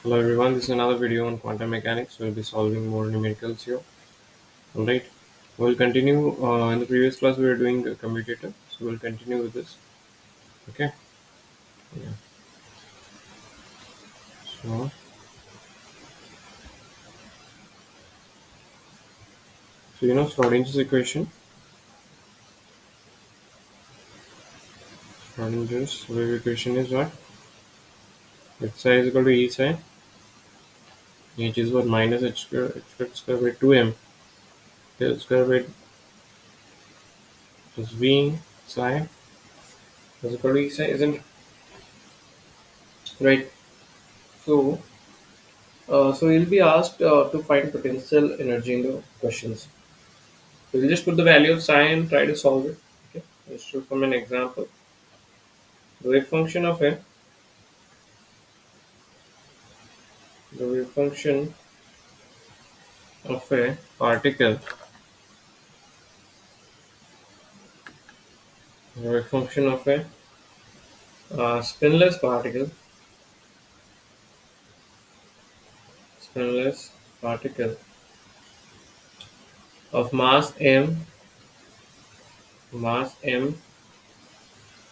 Hello everyone, this is another video on quantum mechanics. We'll be solving more numericals here. Alright, we'll continue. In the previous class we were doing a commutator, so we'll continue with this. Okay, yeah. So, you know Schrodinger's equation. Schrodinger's wave equation is what? H psi is equal to E psi. H is what? Minus h square by 2m del square by plus V psi is equal to E psi, isn't it? Right. So, you'll be asked to find potential energy in the questions. So we'll just put the value of psi and try to solve it. Okay. Let's do from an example. The wave function of a the wave function of a particle, the wave function of a spinless particle, spinless particle of mass m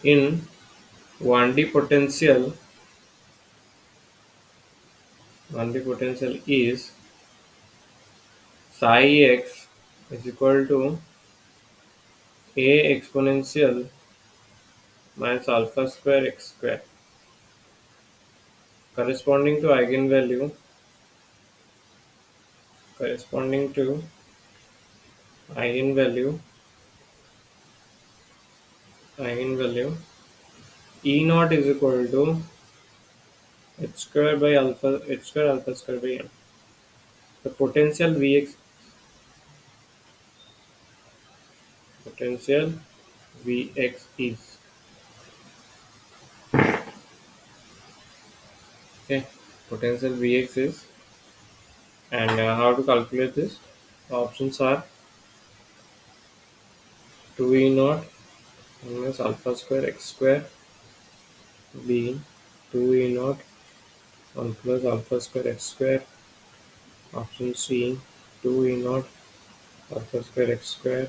in 1D potential, 1D potential is psi x is equal to a exponential minus alpha square x square, corresponding to eigenvalue, corresponding to eigenvalue, eigenvalue E naught is equal to h square by alpha, h square alpha square by m. The potential Vx is, okay, potential Vx is, and how to calculate this? The options are 2E naught minus alpha square x square, B 2E naught 1 plus alpha square x square, option C 2E naught alpha square x square,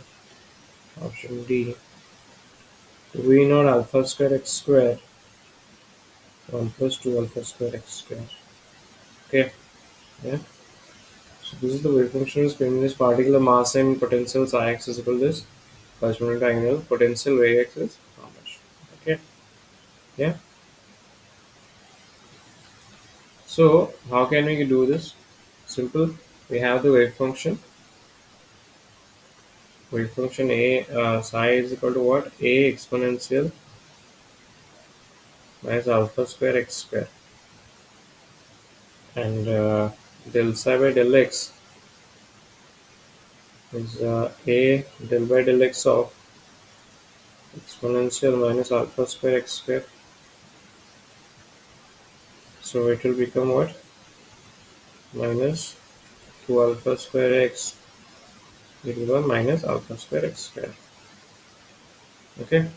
option D 2E naught alpha square x square 1 plus 2 alpha square x square. Okay, yeah. So this is the wave function of spinning particle mass and potential psi x is equal to this corresponding to angle potential Vx is how much? Okay, yeah. So how can we do this? Simple. We have the wave function a psi is equal to what? A exponential minus alpha square x square, and del psi by del x is a del by del x of exponential minus alpha square x square. So it will become what? Minus 2 alpha square x e to the minus alpha square x square. Okay.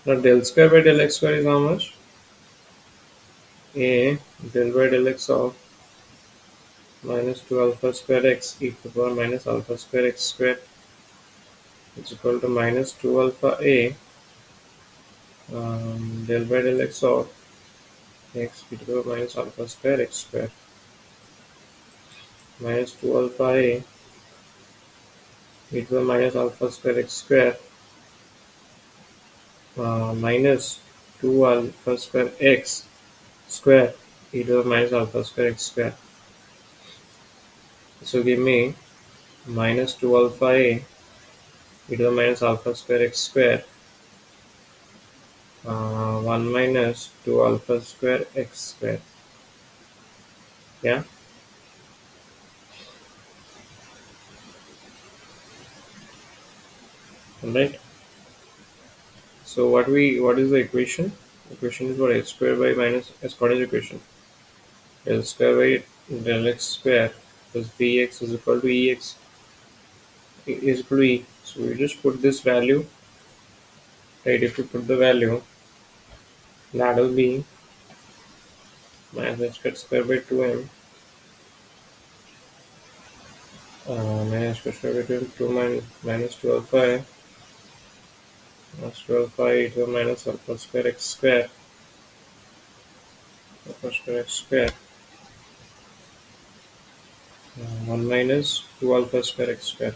Now del square by del x square is how much? A del by del x of minus 2 alpha square x e to the power minus alpha square x square is equal to minus 2 alpha a del by del x of x e to the power minus alpha square x square minus 2 alpha a e to the minus alpha square x square minus 2 alpha square x square e to the minus alpha square x square. So give me minus 2 alpha a e to the minus alpha square x square 1 minus 2 alpha square x square. Yeah. Alright. So what is the equation? Equation is what? H square by minus Schrödinger equation. Del square by del x square plus bx is equal to ex is equal to e. So we just put this value, right? If you put the value, that will be minus h cut square by 2m minus h cut square by 2 minus 2 alpha I minus 2 alpha I e to the minus alpha square x square alpha square x square 1 minus 2 alpha square x square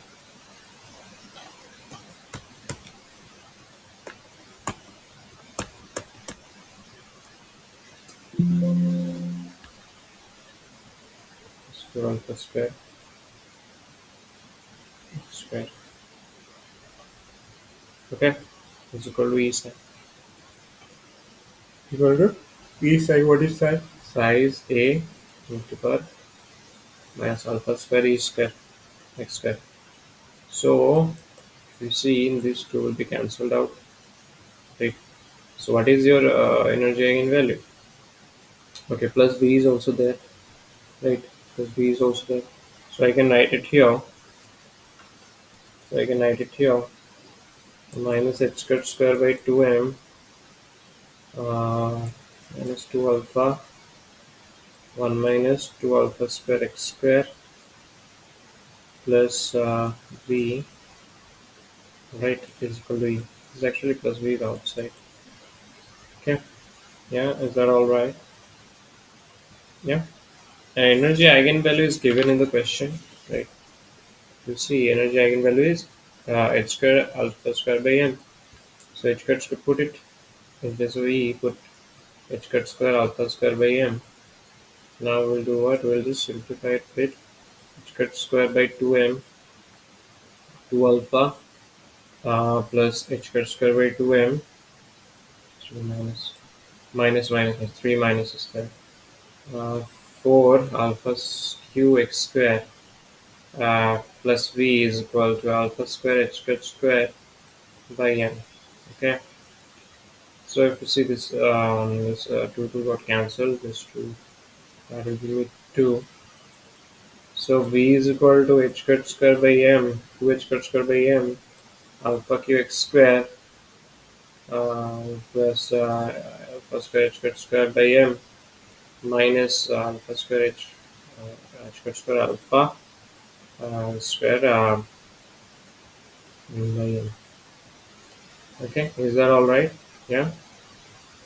plus 2 alpha square x square. Okay, is equal to e psi. Equal to e psi. What is psi? Psi is a into power minus alpha square e square x square. So if you see in these two will be cancelled out, right? So what is your energy eigenvalue? Okay, plus b is also there, right? Plus b is also there. So I can write it here. So I can write it here. Minus h cut square by 2m minus 2 alpha 1 minus 2 alpha square x square plus b, right, is equal to e. This is actually plus b the outside. Okay, yeah, is that all right? Yeah, and energy eigenvalue is given in the question, right? You see energy eigenvalue is h square alpha square by m. So h cut square, put it in place of e, put h cut square alpha square by m. Now we'll do what? We'll just simplify it with h cut square by 2m 2 alpha plus h cut square by 2m. So minus 3 minuses there. 4 alpha q x square plus v is equal to alpha square h cut square by m. Okay. So if you see this, this 2 got cancelled. This 2 that will give me 2. So v is equal to h cut square by m 2h cut square by m alpha q x square plus alpha square h cut square by m minus alpha square h cut square alpha square by m. Okay, is that all right? Yeah,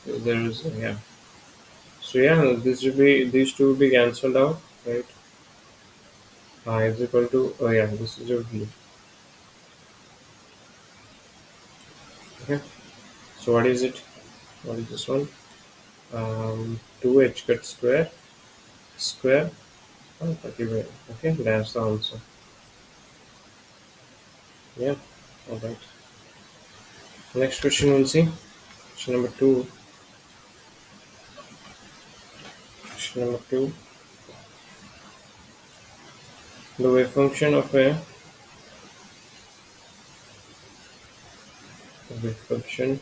there is, yeah. So yeah, this will be, these two will be cancelled out, right? Is equal to, oh yeah, this is your v. Okay, so what is it? What is this one? 2h cut square alpha cube. Okay, that's the answer. Yeah, all right. Next question we'll see. Question number 2. Question number 2. The wave function of a wave function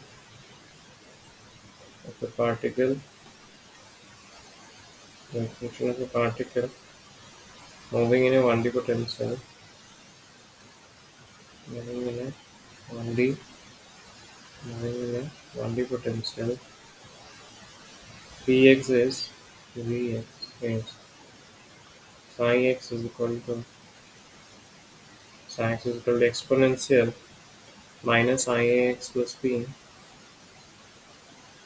of a particle, wave function of a particle moving in a 1D potential, moving in a 1D, moving in a 1D potential. Px is Vx is psi x is equal to exponential minus Iax plus b.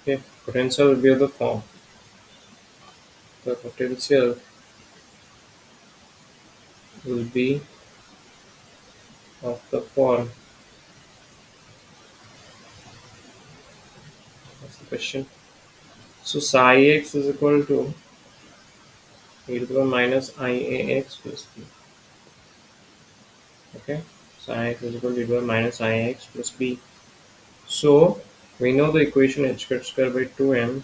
Okay, potential will be of the form. The potential will be of the form. That's the question. So psi x is equal to e to the power minus Iax plus b. Okay, psi x is equal to e to the power minus Iax plus b. So we know the equation h cut square by 2m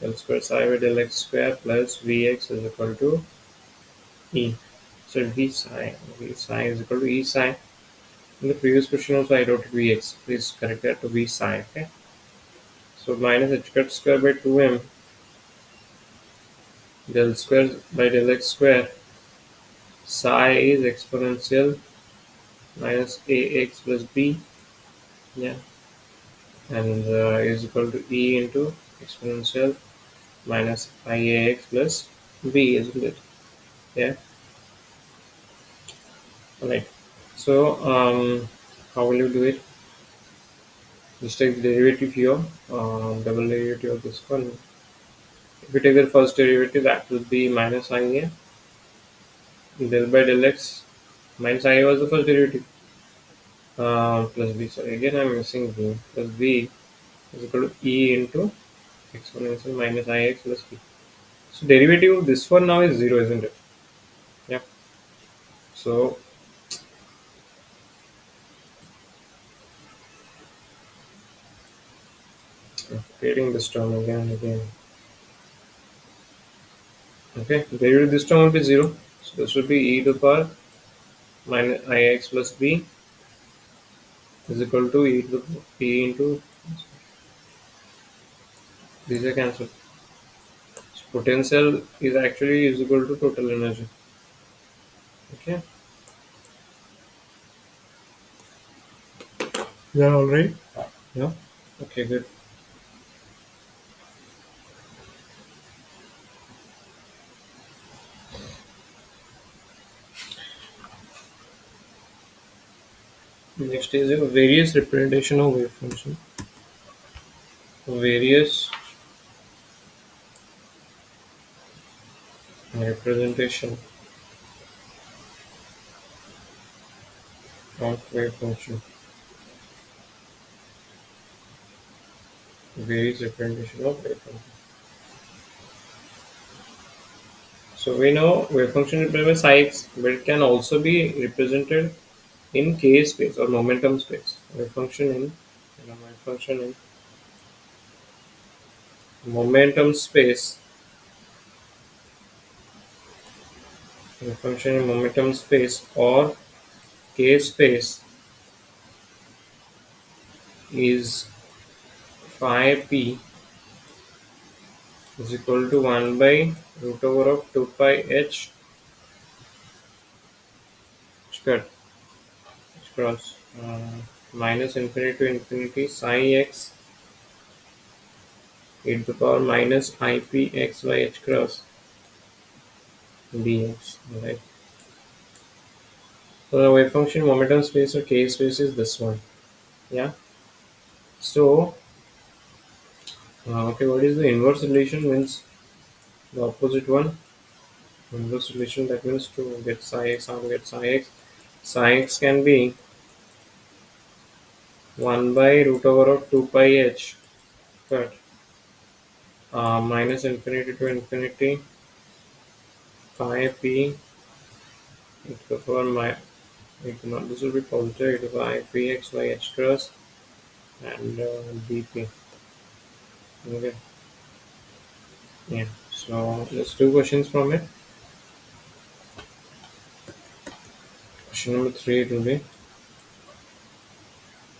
del square psi by del x square plus vx is equal to e. So v psi is equal to e psi. In the previous question also I wrote vx. Please correct that to v psi. Okay. So minus h cut square by 2m del square by del x square. Psi is exponential minus ax plus b. Yeah, and is equal to e into exponential minus iax plus b, isn't it? Yeah, right. So, how will you do it? Just take the derivative here, double derivative of this one. If you take the first derivative, that will be minus ia del by del x. Minus ia was the first derivative. Plus b. Sorry, again I'm missing b. Plus b is equal to e into exponential minus ix plus b. So derivative of this one now is 0, isn't it? Yeah. So creating this term again and again. Okay, derivative of this term will be 0. So this will be e to the power minus ix plus b is equal to e to the e into, these are cancelled. So potential is actually is equal to total energy. Okay. Yeah, all right. Yeah. Okay, good. Next is a various representation of wave function. Various representation of wave function. Various representation of wave function. So we know wave function represented by psi x, but it can also be represented in k space or momentum space. Wave function in, wave function in momentum space. Wave function in momentum space or k space is phi p is equal to 1 by root over of 2 pi h squared cross minus infinity to infinity psi x e to the power minus ip x by h cross dx. Right. So the wave function momentum space or k space is this one. Yeah. So okay, what is the inverse relation? Means the opposite one. Inverse relation, that means to get psi x, how to get psi x? Psi x can be 1 by root over of 2 pi h, but minus infinity to infinity phi p e to the power this will be positive e to the power I p x by h cross and dp. Okay. Yeah. So let's do questions from it. Question number 3 will be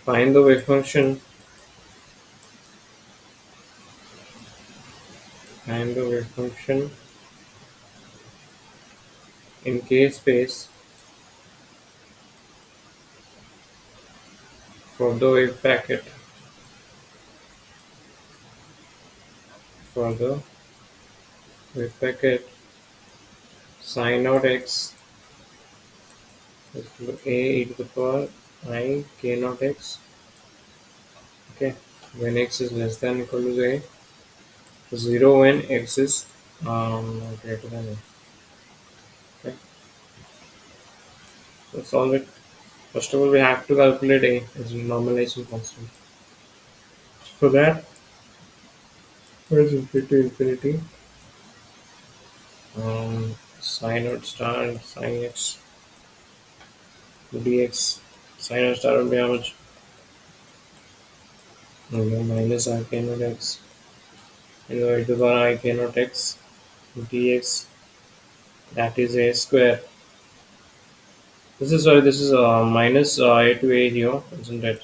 find the wave function. Find the wave function in k space for the wave packet. For the wave packet sin naught x is equal to a e to the power I k naught x. Okay. When x is less than or equal to a, 0 when x is greater than a. Okay. So solve it. First of all, we have to calculate a as a normalization constant. For that, what is infinity to infinity? Sin naught star and sin x dx. Sin naught star will be how much? Okay, minus I k naught x. And e to the power I k naught x dx. That is a square. This is sorry. This is minus a to a here, isn't it?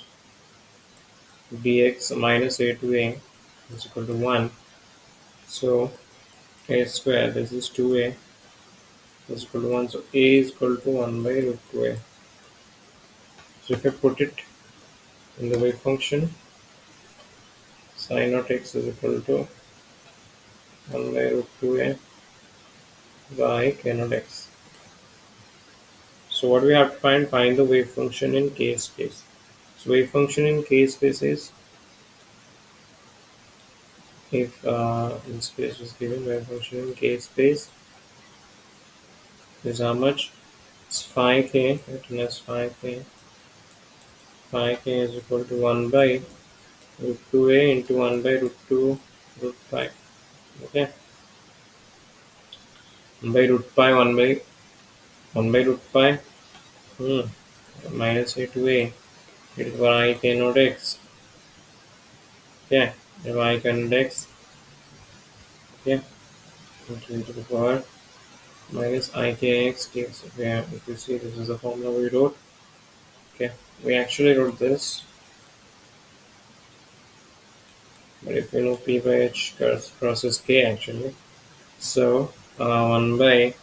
Dx minus a to a is equal to 1. So a square, this is 2a is equal to 1. So a is equal to 1 by root 2a. So if I put it in the wave function, sin naught x is equal to 1 by root 2a by k naught x. So what we have to find the wave function in k space. So wave function in k space is, if in space is given, wave function in k space is how much? It's phi k, written as phi k. Phi k is equal to 1 by root 2a into 1 by root 2 root pi. Okay, 1 by root pi, 1 by root pi, hmm, minus a to a. It is for I k naught x. Okay, if I k naught x, okay, into e to the power minus I k x dx. If you see, this is the formula we wrote. Okay, we actually wrote this, but if you know p by h crosses k actually, so 1 by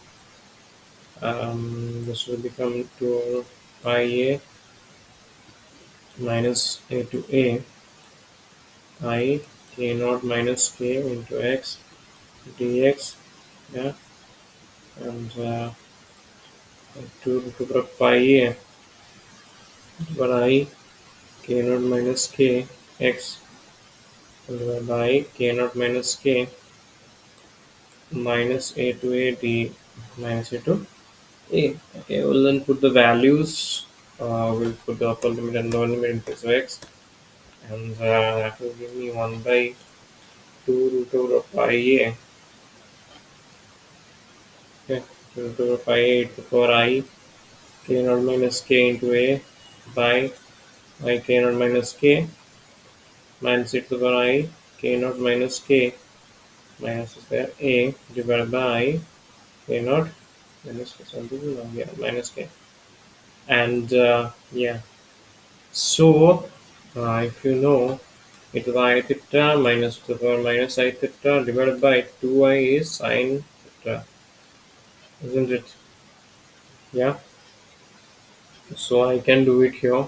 this will become 2 pi a minus a to a I k naught minus k into x dx, yeah, and 2 to the power pi a over I k naught minus k x divided by k naught minus k minus a to a d minus a to a. Okay, we'll then put the values. We'll put the upper limit and lower limit in place of x, and that will give me 1 by 2 root over pi a. Okay, root over pi a to the power I k naught minus k into a by I k naught minus k minus e to the power I k naught minus k minus is there a divided by k naught minus k, something, no, yeah, minus k. And yeah, so if you know, it is I theta minus to the power minus I theta divided by 2i is sine theta, isn't it? Yeah, so I can do it here.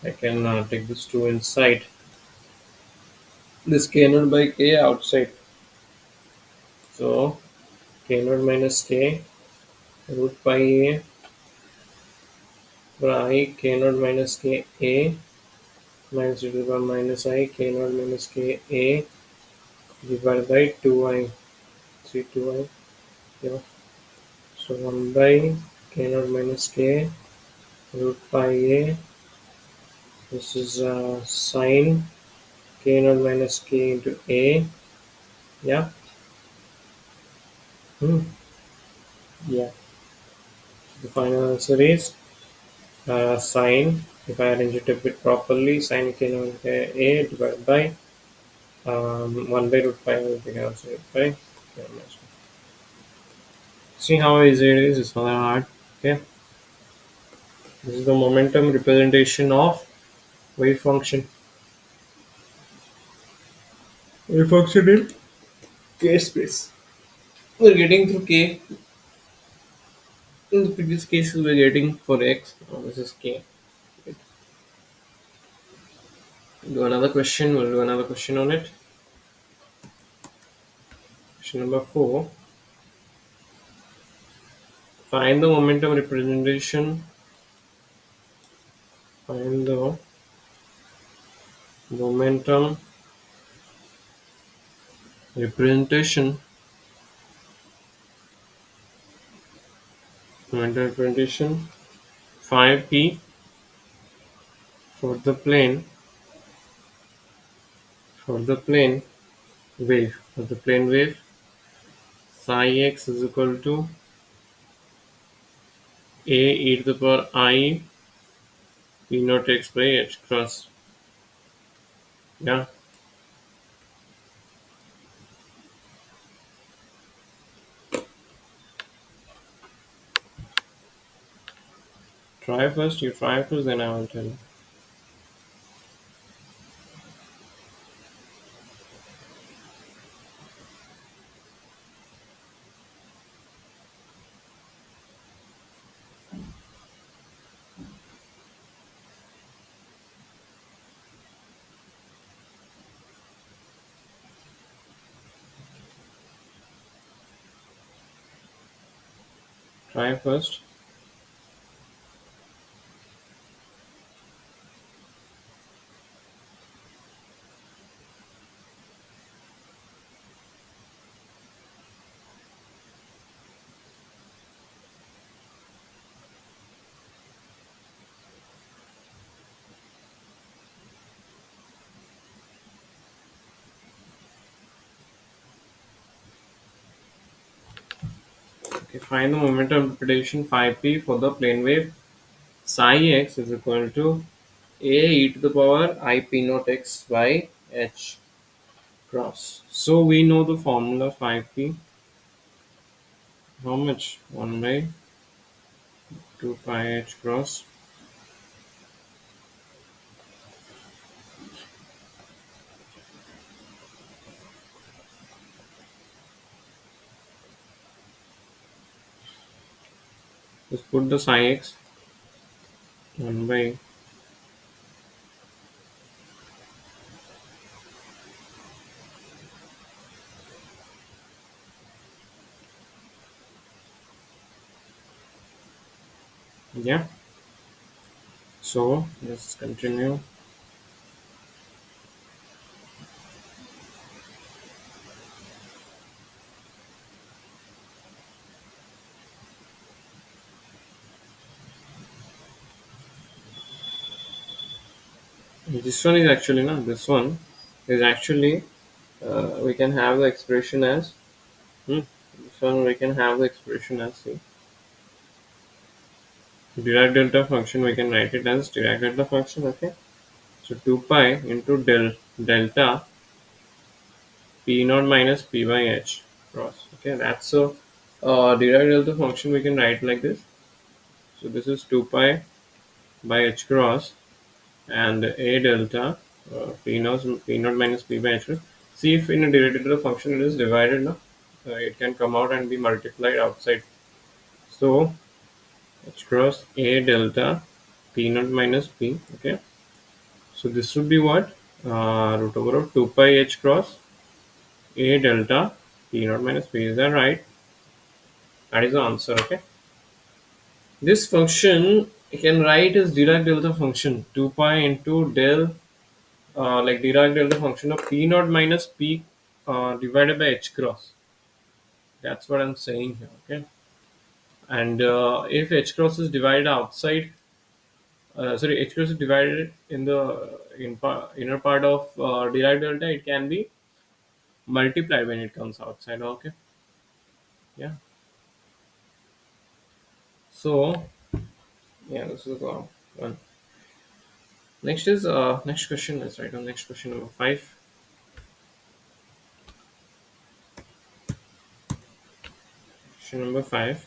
I can take this 2 inside, this k naught by k outside. So k naught minus k root pi a by k naught minus k a minus e to the power minus I k naught minus k a divided by 2i, 2i, yeah. So 1 by k naught minus k root pi a, this is sine k naught minus k into a, yeah. Hmm. Yeah, the final answer is sine, if I arrange it a bit properly, sine k naught a divided by 1 by root pi will be answered by. See how easy it is, it's not that hard. Okay, this is the momentum representation of wave function. Wave function in k space. We're getting through k. In the previous cases, we're getting for x. Now this is k. Do another question. We'll do another question on it. Question number 4. Find the momentum representation. Find the momentum representation. Momentum representation 5p for the plane, wave. For the plane wave, psi x is equal to a e to the power I p naught x by h cross. Yeah. Try first. You try first, then I will tell you. Try first. Okay, find the momentum prediction phi p for the plane wave. Psi x is equal to a e to the power I p naught x by h cross. So we know the formula phi p. How much? 1 by 2 pi h cross. Just put the psi x 1 by, yeah. So let's continue. This one is actually not. This one is actually we can have the expression as this one we can have the expression as see, Dirac delta function. We can write it as Dirac delta function. Okay, so 2 pi into delta p naught minus p by h cross. Okay, that's a Dirac delta function. We can write like this. So this is 2 pi by h cross and a delta p naught minus p by h cross. See if in a Dirac delta function it is divided, no, it can come out and be multiplied outside. So h cross a delta p naught minus p. Okay, so this would be what, root over of 2 pi h cross a delta p naught minus p. Is that right? That is the answer. Okay. This function you can write as Dirac delta function 2 pi into del like Dirac delta function of p naught minus p divided by h cross. That's what I'm saying here. Okay. And if h cross is divided outside, sorry, h cross is divided in the inner part of Dirac delta, it can be multiplied when it comes outside. Okay. Yeah. So yeah, this is one. Next question. Let's write on next question number 5. Question number 5.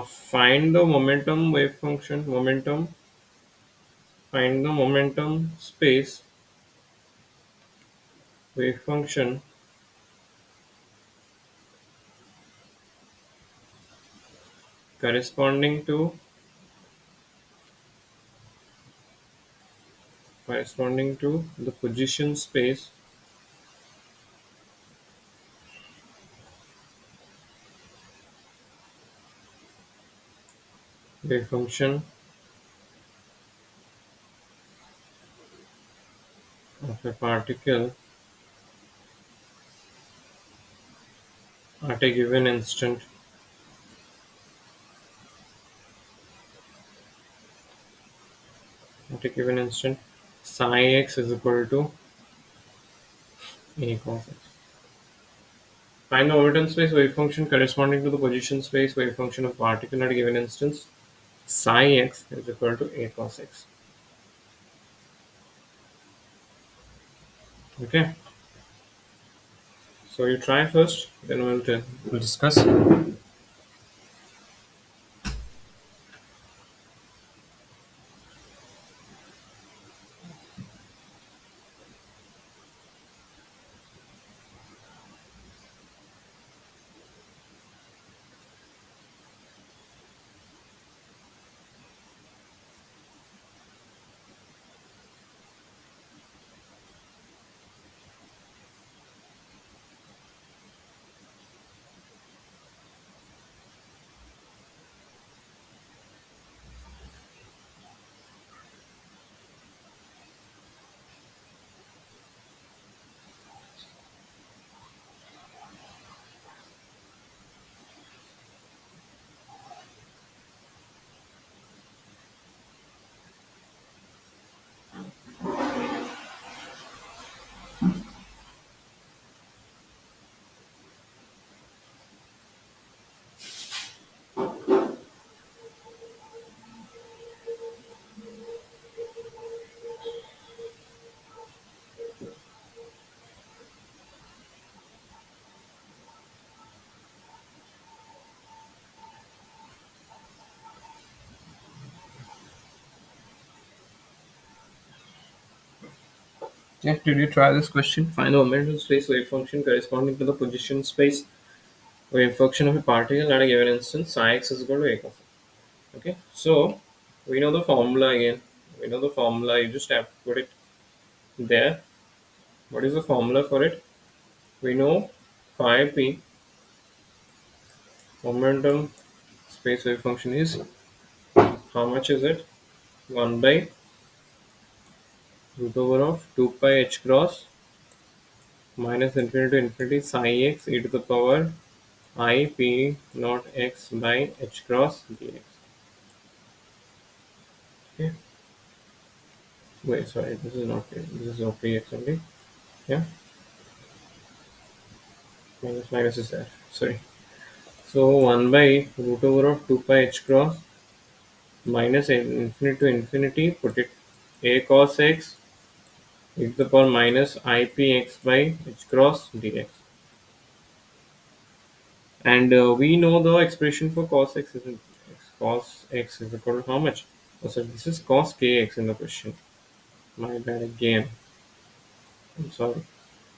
Find the momentum wave function. Find the momentum space wave function corresponding to the position space wave function of a particle at a given instant. At a given instant, psi x is equal to a cos x. Find the momentum space wave function corresponding to the position space wave function of particle at a given instance. Psi x is equal to a cos x. Okay. So you try first, then we'll discuss. Yeah, did you try this question? Find the momentum space wave function corresponding to the position space wave function of a particle at a given instance. Psi x is equal to a cos x. Okay, so we know the formula again. We know the formula. You just have to put it there. What is the formula for it? We know phi p momentum space wave function is how much is it? 1 by root over of 2 pi h cross minus infinity to infinity psi x e to the power I p naught x by h cross dx. Okay. Wait, sorry, this is not p. This is of px only. Yeah, minus is there. Sorry. So 1 by root over of 2 pi h cross minus infinity to infinity. Put it a cos x e to the power minus I p x by h cross dx. And we know the expression for cos x is cos x is equal to how much? Oh, so this is cos kx in the question. My bad again. I'm sorry.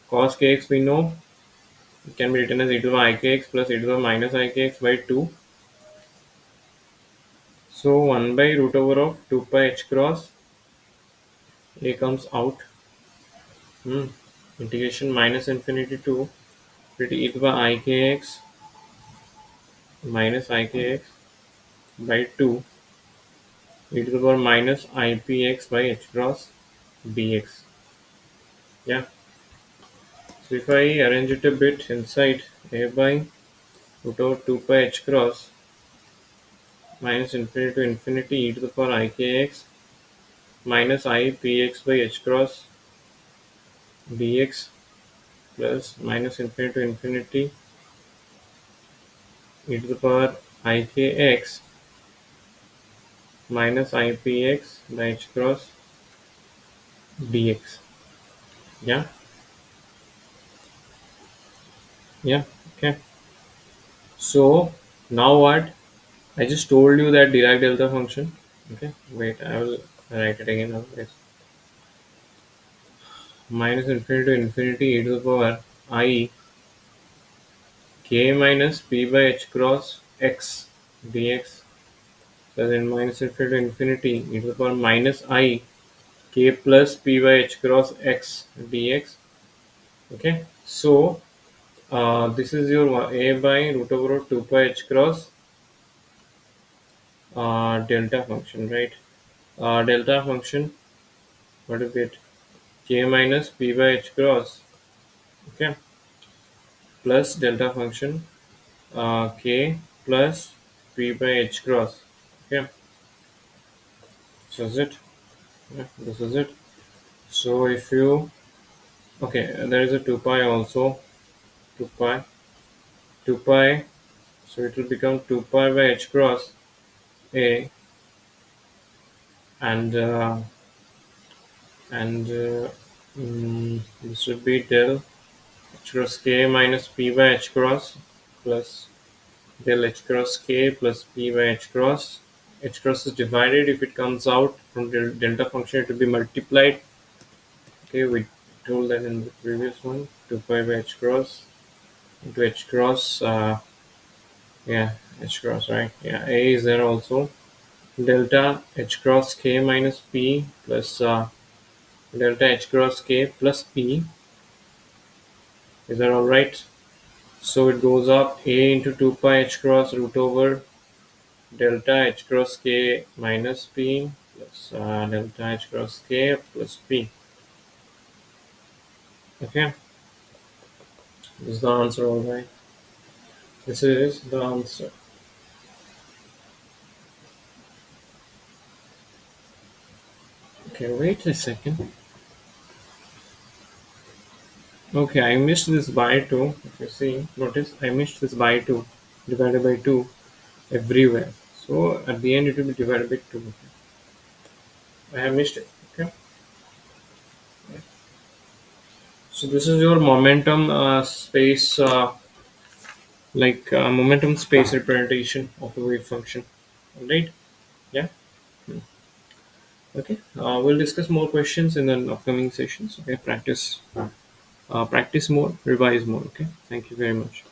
Cos kx we know it can be written as e to the ikx plus e to the minus ikx by 2. So 1 by root over of 2 pi h cross a comes out. Integration minus infinity to e to the ikx minus ikx by 2 e to the power minus ipx by h cross dx. Yeah. So if I arrange it a bit inside a by root over 2 pi h cross minus infinity to infinity e to the power ikx minus I px by h cross dx plus minus infinity to infinity e to the power ikx minus I px by h cross dx. Yeah, yeah, okay. So now what? I just told you that Dirac delta function. Okay, wait, I will write it again. Now. It's minus infinity to infinity e to the power I k minus p by h cross x dx plus n minus infinity to infinity e to the power minus I k plus p by h cross x dx. Okay, so this is your a by root over of 2 pi h cross delta function, right? Delta function, what is it? K minus p by h cross, okay, plus delta function k plus p by h cross, okay. This is it. Yeah, this is it. So if you okay, there is a 2 pi also, 2 pi, 2 pi. So it will become 2 pi by h cross a and and this would be del h cross k minus p by h cross plus del h cross k plus p by h cross. H cross is divided. If it comes out from the delta function, it will be multiplied. Okay, we told that in the previous one. 2 pi by h cross into h cross. Yeah, h cross, right? Yeah, a is there also. Delta h cross k minus p plus delta h cross k plus p. Is that all right? So it goes up a into 2 pi h cross root over delta h cross k minus p plus delta h cross k plus p. Okay, this is the answer, all right. This is the answer. Okay, wait a second. Okay, I missed this by 2. If you see, notice I missed this by 2 divided by 2 everywhere. So at the end, it will be divided by 2. I have missed it. Okay. So this is your momentum space, momentum space representation of the wave function. All right. Yeah. Okay, we'll discuss more questions in the upcoming sessions. Okay, practice more, revise more. Okay, thank you very much.